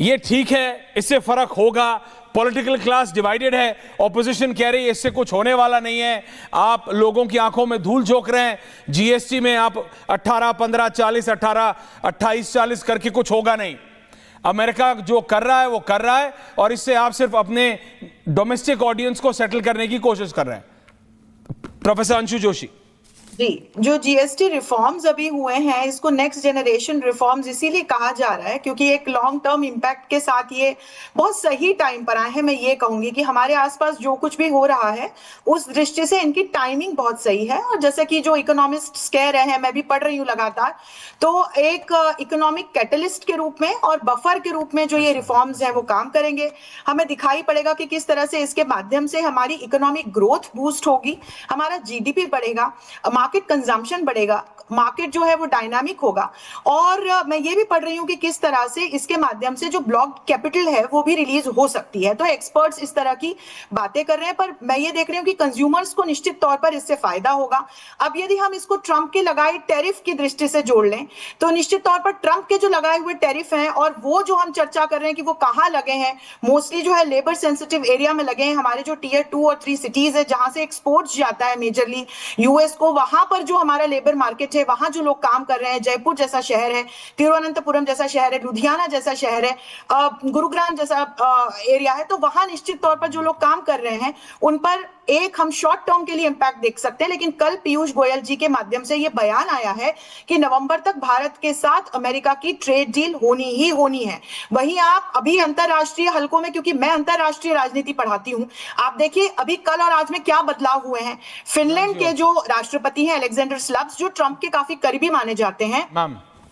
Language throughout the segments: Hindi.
ये ठीक है, इससे फर्क होगा। पॉलिटिकल क्लास डिवाइडेड है, ऑपोजिशन कह रही है इससे कुछ होने वाला नहीं है। आप लोगों की आंखों में धूल झोंक रहे हैं। जीएसटी में आप 18, 15, 40, 18, 28, 40 करके कुछ होगा नहीं। अमेरिका जो कर रहा है वो कर रहा है, और इससे आप सिर्फ अपने डोमेस्टिक ऑडियंस को सेटल करने की कोशिश कर रहे हैं। प्रोफेसर अंशु जोशी जी, जो जीएसटी रिफॉर्म्स अभी हुए हैं, इसको नेक्स्ट जनरेशन रिफॉर्म्स इसीलिए कहा जा रहा है क्योंकि एक लॉन्ग टर्म इम्पैक्ट के साथ ये बहुत सही टाइम पर आए हैं। मैं ये कहूंगी कि हमारे आसपास जो कुछ भी हो रहा है उस दृष्टि से इनकी टाइमिंग बहुत सही है। और जैसे कि जो इकोनॉमिस्ट्स कह रहे हैं, मैं भी पढ़ रही हूँ लगातार, तो एक इकोनॉमिक कैटलिस्ट के रूप में और बफर के रूप में जो ये रिफॉर्म्स हैं वो काम करेंगे। हमें दिखाई पड़ेगा कि किस तरह से इसके माध्यम से हमारी इकोनॉमिक ग्रोथ बूस्ट होगी, हमारा जीडीपी बढ़ेगा, मार्केट कंजम्पशन बढ़ेगा, मार्केट जो है वो डायनामिक होगा। और मैं ये भी पढ़ रही हूँ कि किस तरह से इसके माध्यम से जो ब्लॉक्ड कैपिटल है वो भी रिलीज हो सकती है। तो एक्सपर्ट्स इस तरह की बातें कर रहे हैं, पर मैं ये देख रही हूँ कि कंज्यूमर्स को निश्चित तौर पर इससे फायदा होगा। अब यदि हम इसको ट्रंप के लगाए टैरिफ की दृष्टि से जोड़ लें तो निश्चित तौर पर ट्रंप के जो लगाए हुए टैरिफ हैं और वो जो हम चर्चा कर रहे हैं कि वो कहाँ लगे हैं, मोस्टली जो है लेबर सेंसिटिव एरिया में लगे हैं। हमारे जो टियर 2 और 3 सिटीज है जहां से एक्सपोर्ट्स जाता है मेजरली यूएस को, वहां पर जो हमारा लेबर मार्केट है, वहां जो लोग काम कर रहे हैं, जयपुर जैसा शहर है, तिरुवनंतपुरम जैसा शहर है, लुधियाना जैसा शहर है, गुरुग्राम जैसा एरिया है, तो वहां निश्चित तौर पर जो लोग काम कर रहे हैं उन पर एक हम शॉर्ट टर्म के लिए इंपैक्ट देख सकते हैं। लेकिन कल पीयूष गोयल जी के माध्यम से यह बयान आया है कि नवंबर तक भारत के साथ अमेरिका की ट्रेड डील होनी ही होनी है। वहीं आप अभी अंतरराष्ट्रीय हलकों में, क्योंकि मैं अंतरराष्ट्रीय राजनीति पढ़ाती हूं, आप देखिए अभी कल और आज में क्या बदलाव हुए हैं। फिनलैंड के जो राष्ट्रपति हैं अलेक्जेंडर स्लब्स, जो ट्रंप के काफी करीबी माने जाते हैं,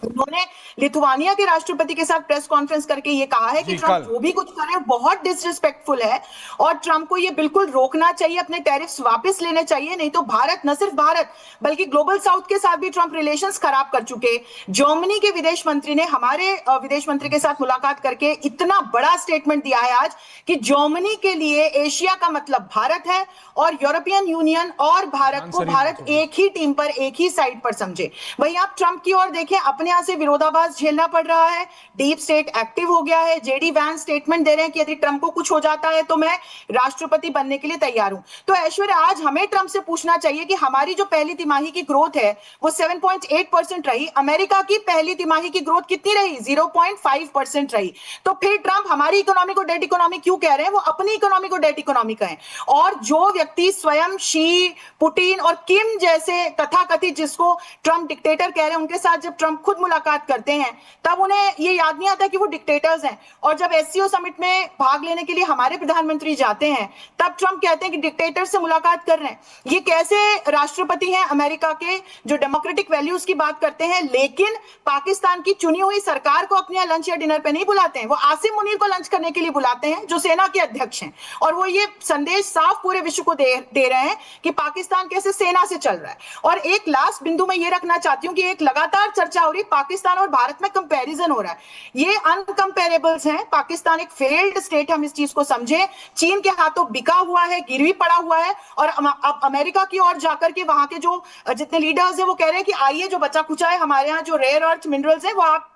उन्होंने लिथुआनिया के राष्ट्रपति के साथ प्रेस कॉन्फ्रेंस करके ये कहा है कि ट्रंप जो भी कुछ कर रहे हैं बहुत डिसरिस्पेक्टफुल है और ट्रंप को ये बिल्कुल रोकना चाहिए, अपने टैरिफ्स वापस लेने चाहिए, नहीं तो भारत, न सिर्फ भारत बल्कि ग्लोबल साउथ के साथ भी ट्रंप रिलेशंस खराब कर चुके। जर्मनी के विदेश मंत्री ने हमारे विदेश मंत्री के साथ मुलाकात करके इतना बड़ा स्टेटमेंट दिया है आज कि जर्मनी के लिए एशिया का मतलब भारत है और यूरोपियन यूनियन और भारत को भारत एक ही टीम पर, एक ही साइड पर समझे। वहीं आप ट्रंप की ओर देखें, अपने यहां से विरोधाभास झेलना पड़ रहा है, डीप स्टेट एक्टिव हो गया है। जेडी वैंस स्टेटमेंट दे रहे हैं कि यदि ट्रंप को कुछ हो जाता है तो मैं राष्ट्रपति बनने के लिए तैयार हूं। तो ऐश्वर्या, आज हमें ट्रंप से पूछना चाहिए कि हमारी जो पहली तिमाही की ग्रोथ है वो 7.8% रही, अमेरिका की पहली तिमाही की ग्रोथ कितनी रही? 0.5% रही। तो फिर ट्रंप हमारी इकोनॉमी को डेड इकोनॉमी क्यों कह रहे हैं? वो अपनी इकोनॉमी को डेड इकोनॉमी कहें। और जो व्यक्ति स्वयं शी, पुतिन और किम जैसे तथाकथित, जिसको ट्रंप डिक्टेटर कह रहे हैं, उनके साथ जब ट्रंप खुद मुलाकात करते हैं तब उन्हें ये याद नहीं आता कि वो डिक्टेटर्स हैं। और जब एससीओ समिट में भाग लेने के लिए हमारे प्रधानमंत्री जाते हैं तब ट्रंप कहते हैं कि डिक्टेटर से मुलाकात कर रहे हैं। ये कैसे राष्ट्रपति हैं अमेरिका के, जो डेमोक्रेटिक वैल्यूज की बात करते हैं लेकिन पाकिस्तान की चुनी हुई सरकार को अपने लंच या डिनर पे नहीं बुलाते हैं? वो आसिम मुनीर को लंच करने के लिए बुलाते हैं जो सेना के अध्यक्ष हैं, और वो ये संदेश साफ पूरे विश्व को दे रहे हैं कि पाकिस्तान कैसे सेना से चल रहा है। और एक लास्ट बिंदु में ये रखना चाहती हूँ कि एक लगातार चर्चा हो रही, पाकिस्तान और भारत में कंपैरिजन हो रहा है, ये अनकंपेरेबल्स हैं। पाकिस्तान एक फेल्ड स्टेट, हम इस चीज को समझें, चीन के हाथों बिका हुआ है, गिरवी पड़ा हुआ है, और अब अमेरिका की ओर जाकर के वहां के जो जितने लीडर्स हैं वो कह रहे हैं कि आइए जो बचा कुचा है हमारे यहाँ, जो रेयर अर्थ मिनरल्स है वो आप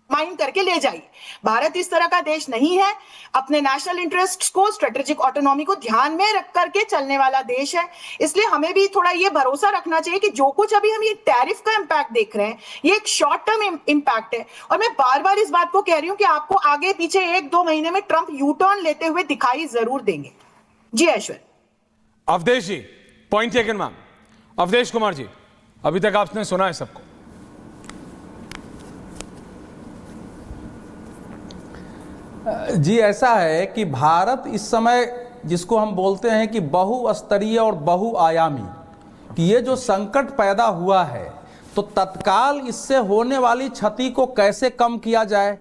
माइन करके ले जाइए। भारत इस तरह का देश नहीं है, अपने नेशनल इंटरेस्ट्स को, स्ट्रेटेजिक ऑटोनॉमी को ध्यान में रख करके चलने वाला देश है। इसलिए हमें भी थोड़ा ये भरोसा रखना चाहिए कि जो कुछ अभी हम ये टैरिफ का इंपैक्ट देख रहे हैं ये एक शॉर्ट टर्म इंपैक्ट है। और मैं बार बार इस बात को कह रही हूं कि आपको आगे पीछे 1-2 महीने में ट्रंप यू टर्न लेते हुए दिखाई जरूर देंगे। जी Aishwarya. Avdhesh ji, point taken ma'am. Avdhesh Kumar ji, अभी तक आपने सुना है सबको। जी, ऐसा है कि भारत इस समय, जिसको हम बोलते हैं कि बहुस्तरीय और बहुआयामी, कि ये जो संकट पैदा हुआ है तो तत्काल इससे होने वाली क्षति को कैसे कम किया जाए,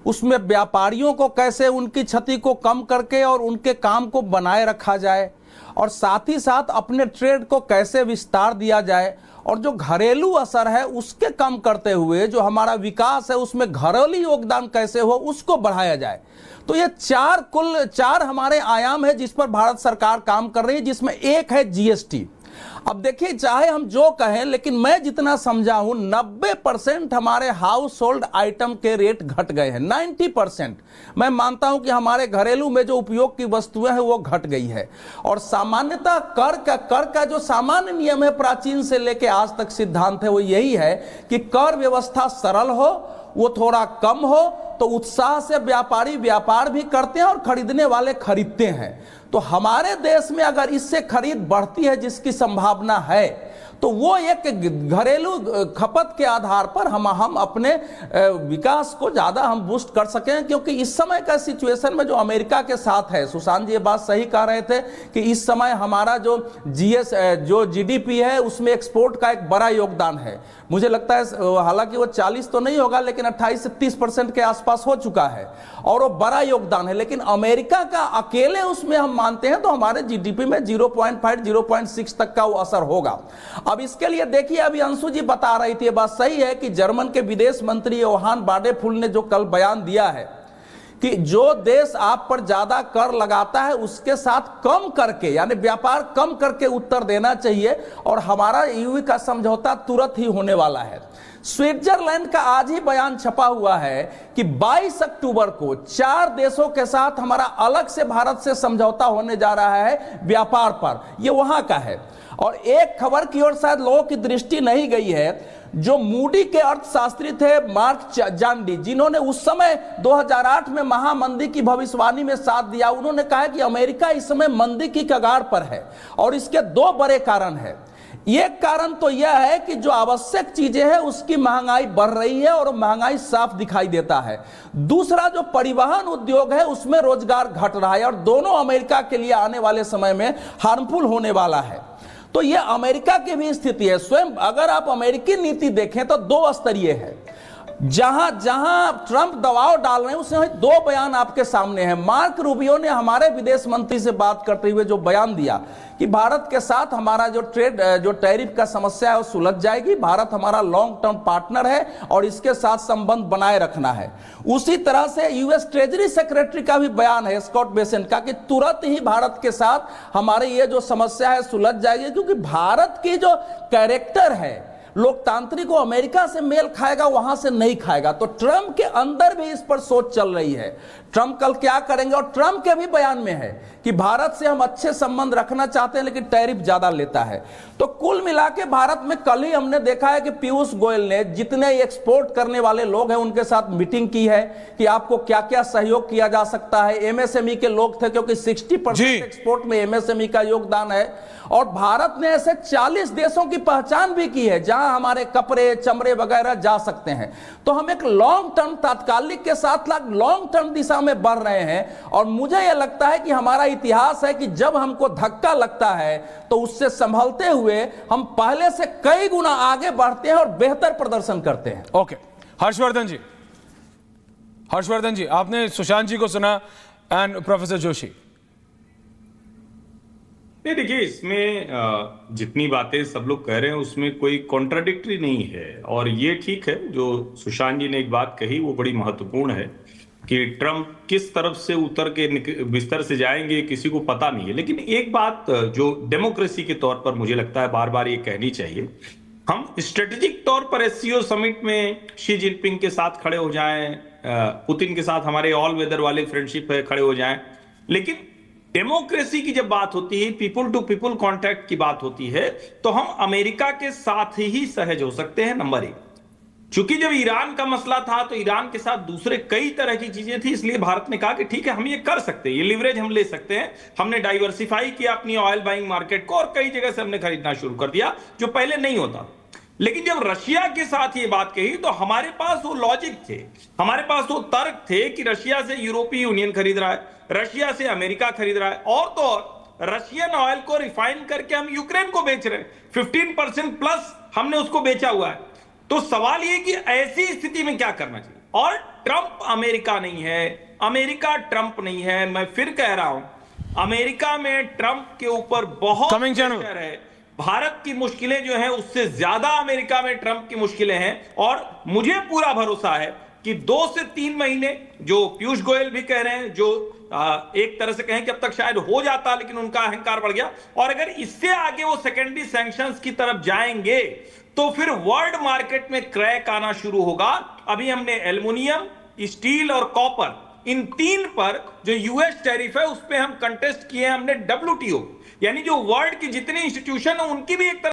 उसमें व्यापारियों को कैसे उनकी क्षति को कम करके और उनके काम को बनाए रखा जाए, और साथ ही साथ अपने ट्रेड को कैसे विस्तार दिया जाए, और जो घरेलू असर है उसके कम करते हुए जो हमारा विकास है उसमें घरेलू योगदान कैसे हो उसको बढ़ाया जाए। तो ये कुल चार हमारे आयाम है जिस पर भारत सरकार काम कर रही है, जिसमें एक है जीएसटी। अब देखिए, चाहे हम जो कहें, लेकिन मैं जितना समझा हूं 90% हमारे हाउस होल्ड आइटम के रेट घट गए हैं। 90% मैं मानता हूं कि हमारे घरेलू में जो उपयोग की वस्तुएं हैं वो घट गई है। और सामान्यतः कर का जो सामान्य नियम है, प्राचीन से लेकर आज तक सिद्धांत है, वो यही है कि कर व्यवस्था सरल हो, वो थोड़ा कम हो, तो उत्साह से व्यापारी व्यापार भी करते हैं और खरीदने वाले खरीदते हैं। तो हमारे देश में अगर इससे खरीद बढ़ती है, जिसकी संभावना है, तो वो एक घरेलू खपत के आधार पर हम अपने विकास को ज्यादा हम बूस्ट कर सकें। क्योंकि इस समय का सिचुएशन में जो अमेरिका के साथ है, सुशांत जी ये बात सही कह रहे थे कि इस समय हमारा जो जीडीपी है उसमें एक्सपोर्ट का एक बड़ा योगदान है। मुझे लगता है हालांकि वो 40 तो नहीं होगा, लेकिन 28 से 30% के आसपास हो चुका है और वो बड़ा योगदान है। लेकिन अमेरिका का अकेले उसमें हम मानते हैं तो हमारे जीडीपी में 0.5 0.6 तक का वो असर होगा। अब इसके लिए देखिए, अभी अंशु जी बता रही थी, ये बात सही है कि जर्मन के विदेश मंत्री योहान बाडेफुल ने जो कल बयान दिया है कि जो देश आप पर ज्यादा कर लगाता है उसके साथ कम करके, यानी व्यापार कम करके उत्तर देना चाहिए, और हमारा ईयू का समझौता तुरंत ही होने वाला है। स्विट्जरलैंड का आज ही बयान छपा हुआ है कि 22 अक्टूबर को 4 देशों के साथ हमारा अलग से भारत से समझौता होने जा रहा है व्यापार पर। यह वहां का है। और एक खबर की ओर शायद लोगों की दृष्टि नहीं गई है, जो मूडी के अर्थशास्त्री थे मार्क जांडी, जिन्होंने उस समय 2008 में महामंदी की भविष्यवाणी में साथ दिया, उन्होंने कहा कि अमेरिका इस समय मंदी की कगार पर है और इसके 2 बड़े कारण हैं। एक कारण तो यह है कि जो आवश्यक चीजें हैं उसकी महंगाई बढ़ रही है और महंगाई साफ दिखाई देता है। दूसरा, जो परिवहन उद्योग है उसमें रोजगार घट रहा है और दोनों अमेरिका के लिए आने वाले समय में हार्मफुल होने वाला है। तो यह अमेरिका की भी स्थिति है। स्वयं अगर आप अमेरिकी नीति देखें तो 2 स्तरीय है। जहां जहां ट्रंप दबाव डाल रहे हैं उसमें 2 बयान आपके सामने हैं। मार्क रूबियो ने हमारे विदेश मंत्री से बात करते हुए जो बयान दिया कि भारत के साथ हमारा जो टैरिफ का समस्या है वो सुलझ जाएगी, भारत हमारा लॉन्ग टर्म पार्टनर है और इसके साथ संबंध बनाए रखना है। उसी तरह से यूएस ट्रेजरी सेक्रेटरी का भी बयान है, स्कॉट बेसेंट का, कि तुरंत ही भारत के साथ हमारे ये जो समस्या है सुलझ जाएगी, क्योंकि भारत की जो कैरेक्टर है लोकतांत्रिक, को अमेरिका से मेल खाएगा, वहां से नहीं खाएगा। तो ट्रंप के अंदर भी इस पर सोच चल रही है, ट्रंप कल क्या करेंगे। और ट्रंप के भी बयान में है कि भारत से हम अच्छे संबंध रखना चाहते हैं लेकिन टैरिफ ज्यादा लेता है। तो कुल मिला के भारत में कल ही हमने देखा है कि पीयूष गोयल ने जितने एक्सपोर्ट करने वाले लोग हैं उनके साथ मीटिंग की है कि आपको क्या क्या सहयोग किया जा सकता है। एमएसएमई के लोग थे, क्योंकि 60% एक्सपोर्ट में एमएसएमई का योगदान है। और भारत ने ऐसे 40 देशों की पहचान भी की है जहां हमारे कपड़े चमड़े वगैरह जा सकते हैं। तो हम एक लॉन्ग टर्म, तात्कालिक के साथ लॉन्ग टर्म दिशा में बढ़ रहे हैं। और मुझे यह लगता है कि हमारा इतिहास है कि जब हमको धक्का लगता है तो उससे संभलते हुए हम पहले से कई गुना आगे बढ़ते हैं और बेहतर प्रदर्शन करते हैं। ओके, हर्षवर्धन जी, आपने सुशांत जी को सुना एंड प्रोफेसर जोशी। नहीं, देखिए, इसमें जितनी बातें सब लोग कह रहे हैं उसमें कोई कॉन्ट्राडिक्टरी नहीं है। और ये ठीक है, जो सुशांत जी ने एक बात कही वो बड़ी महत्वपूर्ण है कि ट्रंप किस तरफ से उतर के बिस्तर से जाएंगे किसी को पता नहीं है। लेकिन एक बात जो डेमोक्रेसी के तौर पर मुझे लगता है बार बार ये कहनी चाहिए, हम स्ट्रेटेजिक तौर पर एससीओ समिट में शी जिनपिंग के साथ खड़े हो जाएं, पुतिन के साथ हमारे ऑल वेदर वाले फ्रेंडशिप है खड़े हो जाएं, लेकिन डेमोक्रेसी की जब बात होती है, पीपुल टू पीपुल कांटेक्ट की बात होती है, तो हम अमेरिका के साथ ही सहज हो सकते हैं। नंबर 1, चूंकि जब ईरान का मसला था तो ईरान के साथ दूसरे कई तरह की चीजें थी, इसलिए भारत ने कहा कि ठीक है, हम ये कर सकते हैं, ये लिवरेज हम ले सकते हैं। हमने डाइवर्सिफाई किया अपनी ऑयल बाइंग मार्केट को और कई जगह से हमने खरीदना शुरू कर दिया जो पहले नहीं होता। लेकिन जब रशिया के साथ ये बात कही तो हमारे पास वो लॉजिक थे, हमारे पास वो तर्क थे कि रशिया से यूरोपीय यूनियन खरीद रहा है, रशिया से अमेरिका खरीद रहा है, और तो और रशियन ऑयल को रिफाइन करके हम यूक्रेन को बेच रहे हैं, 15% प्लस हमने उसको बेचा हुआ है। तो सवाल ये कि ऐसी स्थिति में क्या करना चाहिए। और ट्रंप अमेरिका नहीं है, अमेरिका ट्रंप नहीं है। मैं फिर कह रहा हूं, अमेरिका में ट्रंप के ऊपर बहुत प्रेशर है। भारत की मुश्किलें जो हैं उससे ज्यादा अमेरिका में ट्रंप की मुश्किलें हैं। और मुझे पूरा भरोसा है कि 2 से 3 महीने, जो पीयूष गोयल भी कह रहे हैं, जो एक तरह से कहें कि अब तक शायद हो जाता, लेकिन उनका अहंकार बढ़ गया। और अगर इससे आगे वो सेकेंडरी सैंक्शंस की तरफ जाएंगे तो फिर वर्ल्ड मार्केट में क्रैक आना शुरू होगा। अभी हमने एल्युमिनियम, स्टील और कॉपर, इन 3 पर जो यूएस टैरिफ है उस पे हम कंटेस्ट किए हैं हमने WTO, यानी जो वर्ल्ड की जितनी इंस्टीट्यूशन है उनकी भी एक तरह